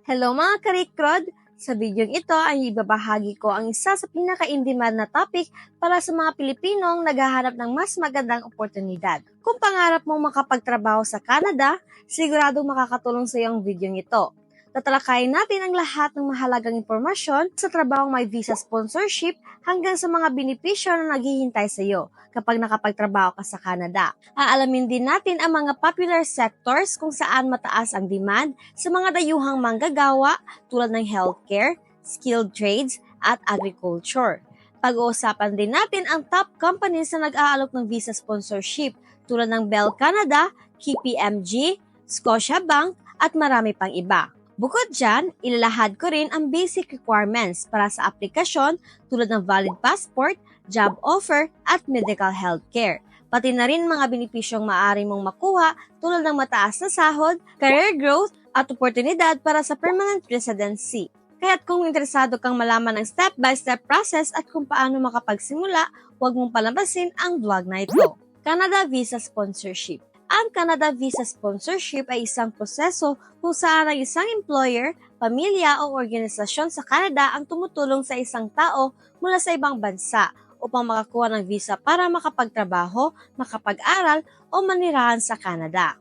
Hello mga karikrod! Sa videong ito ay ibabahagi ko ang isa sa pinaka-in-demand na topic para sa mga Pilipinong naghahanap ng mas magandang oportunidad. Kung pangarap mong makapagtrabaho sa Canada, siguradong makakatulong sa iyo ang videong ito. Tatalakayin natin ang lahat ng mahalagang impormasyon sa trabahong may visa sponsorship hanggang sa mga benepisyo na naghihintay sa iyo kapag nakapagtrabaho ka sa Canada. Aalamin din natin ang mga popular sectors kung saan mataas ang demand sa mga dayuhang manggagawa tulad ng healthcare, skilled trades, at agriculture. Pag-uusapan din natin ang top companies na nag-aalok ng visa sponsorship tulad ng Bell Canada, KPMG, Scotiabank, at marami pang iba. Bukod dyan, ilalahad ko rin ang basic requirements para sa aplikasyon tulad ng valid passport, job offer, at medical healthcare. Pati na rin mga benepisyong maaari mong makuha tulad ng mataas na sahod, career growth, at oportunidad para sa permanent residency. Kaya't kung interesado kang malaman ang step-by-step process at kung paano makapagsimula, huwag mong palabasin ang vlog na ito. Canada Visa Sponsorship. Ang Canada Visa Sponsorship ay isang proseso kung saan ang isang employer, pamilya o organisasyon sa Canada ang tumutulong sa isang tao mula sa ibang bansa upang makakuha ng visa para makapagtrabaho, makapag-aral o manirahan sa Canada.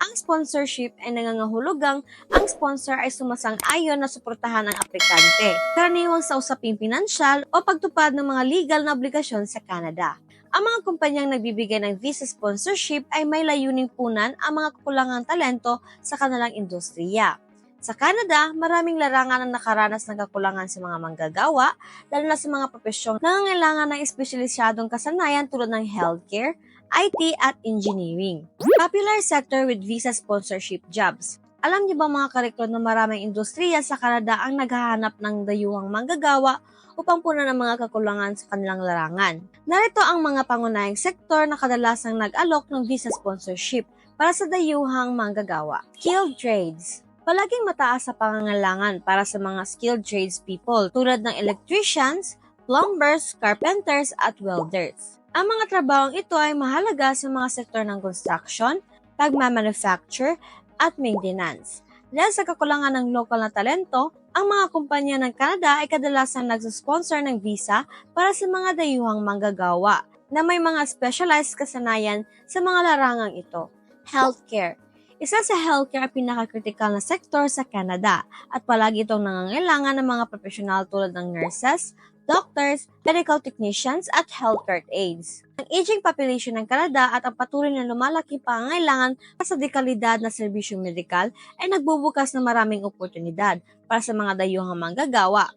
Ang sponsorship ay nangangahulugang ang sponsor ay sumasang-ayon na suportahan ang aplikante, karaniwang sa usaping pinansyal o pagtupad ng mga legal na obligasyon sa Canada. Ang mga kumpanyang nagbibigay ng visa sponsorship ay may layuning punan ang mga kakulangang talento sa kanilang industriya. Sa Canada, maraming larangan ang nakaranas ng kakulangan sa mga manggagawa, lalo na sa mga profesyong nangangailangan ng espesyalisadong kasanayan tulad ng healthcare, IT at engineering. Popular sector with visa sponsorship jobs. Alam niyo ba mga karikrod na maraming industriya sa Canada ang naghahanap ng dayuhang manggagawa upang punan ang mga kakulangan sa kanilang larangan. Narito ang mga pangunahing sektor na kadalasang nag-alok ng visa sponsorship para sa dayuhang manggagawa. Skilled trades. Palaging mataas sa pangangailangan para sa mga skilled trades people tulad ng electricians, plumbers, carpenters at welders. Ang mga trabahong ito ay mahalaga sa mga sektor ng construction, pagmamanufacture, at maintenance. Dahil sa kakulangan ng lokal na talento, ang mga kumpanya ng Canada ay kadalasang nagsusponsor ng visa para sa mga dayuhang manggagawa na may mga specialized kasanayan sa mga larangang ito. Healthcare. Isa sa healthcare ang pinaka-critical na sektor sa Canada at palagi itong nangangailangan ng mga profesional tulad ng nurses, doctors, medical technicians at healthcare aides. Ang aging population ng Canada at ang patuloy na lumalaking pangangailangan sa dekalidad na serbisyong medikal ay nagbubukas ng maraming oportunidad para sa mga dayuhang manggagawa.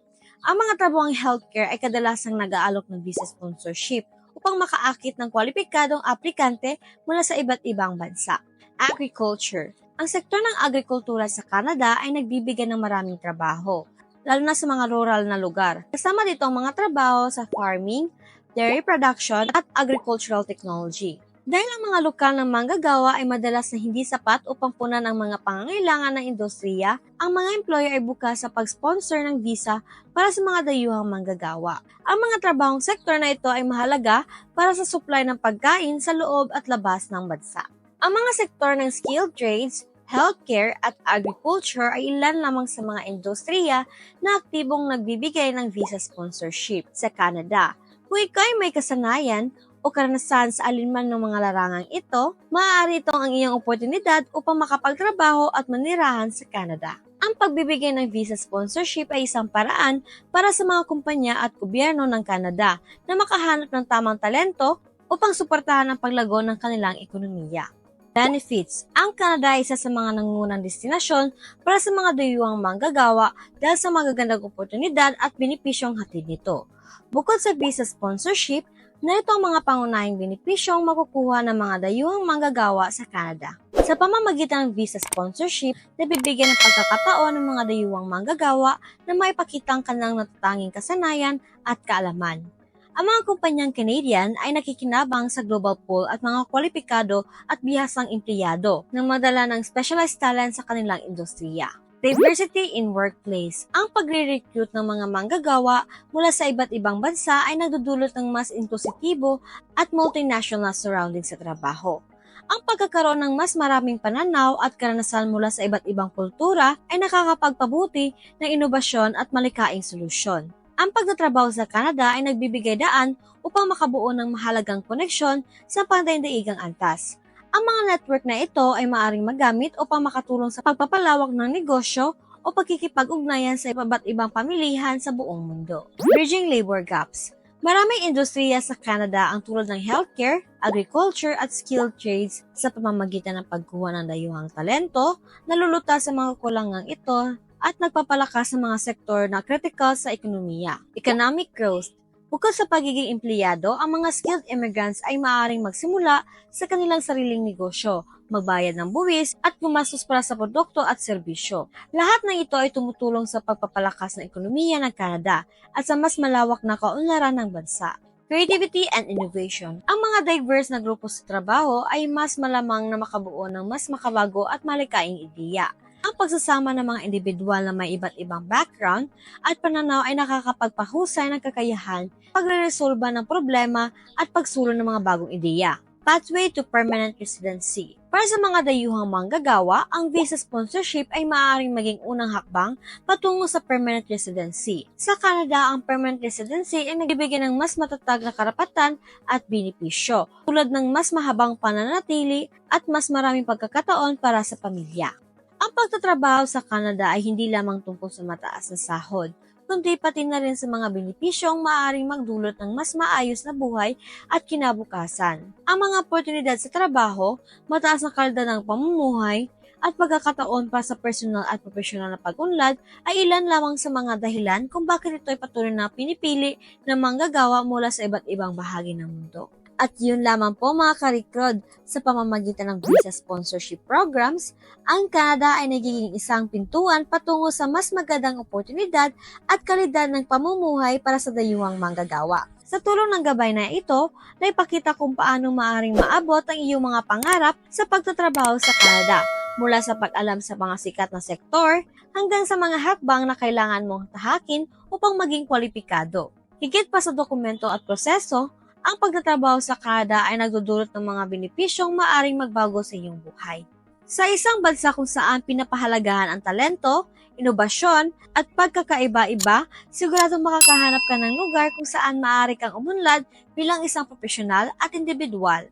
Ang mga trabahong healthcare ay kadalasang nag-aalok ng visa sponsorship upang makaakit ng kwalipikadong aplikante mula sa iba't ibang bansa. Agriculture. Ang sektor ng agrikultura sa Canada ay nagbibigay ng maraming trabaho, lalo na sa mga rural na lugar. Kasama dito ang mga trabaho sa farming, dairy production, at agricultural technology. Dahil ang mga lokal ng manggagawa ay madalas na hindi sapat upang punan ang mga pangangailangan ng industriya, ang mga employer ay bukas sa pag-sponsor ng visa para sa mga dayuhang manggagawa. Ang mga trabahong sektor na ito ay mahalaga para sa supply ng pagkain sa loob at labas ng bansa. Ang mga sektor ng skilled trades, healthcare at agriculture ay ilan lamang sa mga industriya na aktibong nagbibigay ng visa sponsorship sa Canada. Kung ikaw ay may kasanayan o karanasan sa alinman ng mga larangang ito, maaari itong ang iyong oportunidad upang makapagtrabaho at manirahan sa Canada. Ang pagbibigay ng visa sponsorship ay isang paraan para sa mga kumpanya at gobyerno ng Canada na makahanap ng tamang talento upang suportahan ang paglago ng kanilang ekonomiya. Benefits. Ang Canada ay isa sa mga nangungunang destinasyon para sa mga dayuhang manggagawa dahil sa magagandang oportunidad at benepisyong hatid nito. Bukod sa visa sponsorship, narito ang mga pangunahing benepisyong makukuha ng mga dayuhang manggagawa sa Canada. Sa pamamagitan ng visa sponsorship, nabibigyan ng pagkakataon ng mga dayuhang manggagawa na maipakita ang kanilang natatanging kasanayan at kaalaman. Ang mga kumpanyang Canadian ay nakikinabang sa global pool at mga kwalipikado at bihasang empleyado nang madala ng specialized talent sa kanilang industriya. Diversity in workplace. Ang pagre-recruit ng mga manggagawa mula sa iba't ibang bansa ay nagdudulot ng mas inklusibo at multinational surrounding sa trabaho. Ang pagkakaroon ng mas maraming pananaw at karanasan mula sa iba't ibang kultura ay nakakapagpabuti ng inobasyon at malikaing solusyon. Ang pagtatrabaho sa Canada ay nagbibigay daan upang makabuo ng mahalagang koneksyon sa pandaigdigang antas. Ang mga network na ito ay maaaring magamit upang makatulong sa pagpapalawak ng negosyo o pagkikipag-ugnayan sa iba't ibang pamilihan sa buong mundo. Bridging labor gaps. Maraming industriya sa Canada ang tulad ng healthcare, agriculture at skilled trades sa pamamagitan ng pagkuha ng dayuhang talento, nalulutas sa mga kulangang ito at nagpapalakas sa mga sektor na critical sa ekonomiya. Economic growth. Bukod sa pagiging empleyado, ang mga skilled immigrants ay maaaring magsimula sa kanilang sariling negosyo, magbayad ng buwis at gumastos para sa produkto at serbisyo. Lahat ng ito ay tumutulong sa pagpapalakas ng ekonomiya ng Canada at sa mas malawak na kaunlaran ng bansa. Creativity and innovation. Ang mga diverse na grupo sa trabaho ay mas malamang na makabuo ng mas makabago at malikaing ideya. Ang pagsasama ng mga individual na may iba't ibang background at pananaw ay nakakapagpahusay ng kakayahan, pagreresolba ng problema at pagsulong ng mga bagong ideya. Pathway to permanent residency. Para sa mga dayuhang manggagawa, ang visa sponsorship ay maaaring maging unang hakbang patungo sa permanent residency. Sa Canada, ang permanent residency ay nagbibigay ng mas matatag na karapatan at benepisyo, tulad ng mas mahabang pananatili at mas maraming pagkakataon para sa pamilya. Ang pagtatrabaho sa Canada ay hindi lamang tungkol sa mataas na sahod, kundi pati na rin sa mga benepisyong maaaring magdulot ng mas maayos na buhay at kinabukasan. Ang mga oportunidad sa trabaho, mataas na kalidad ng pamumuhay, at pagkakataon para sa personal at profesional na pag-unlad ay ilan lamang sa mga dahilan kung bakit ito ay patuloy na pinipili ng manggagawa mula sa iba't ibang bahagi ng mundo. At yun lamang po mga karikrod, sa pamamagitan ng visa sponsorship programs, ang Canada ay nagiging isang pintuan patungo sa mas magandang oportunidad at kalidad ng pamumuhay para sa dayuhang manggagawa. Sa tulong ng gabay na ito, naipakita kung paano maaaring maabot ang iyong mga pangarap sa pagtatrabaho sa Canada, mula sa pag-alam sa mga sikat na sektor hanggang sa mga hakbang na kailangan mong tahakin upang maging kwalipikado. Higit pa sa dokumento at proseso, ang pagtatrabaho sa Canada ay nagdudulot ng mga benepisyong maaring magbago sa iyong buhay. Sa isang bansa kung saan pinapahalagahan ang talento, inobasyon, at pagkakaiba-iba, siguradong makakahanap ka ng lugar kung saan maaari kang umunlad bilang isang profesional at individual.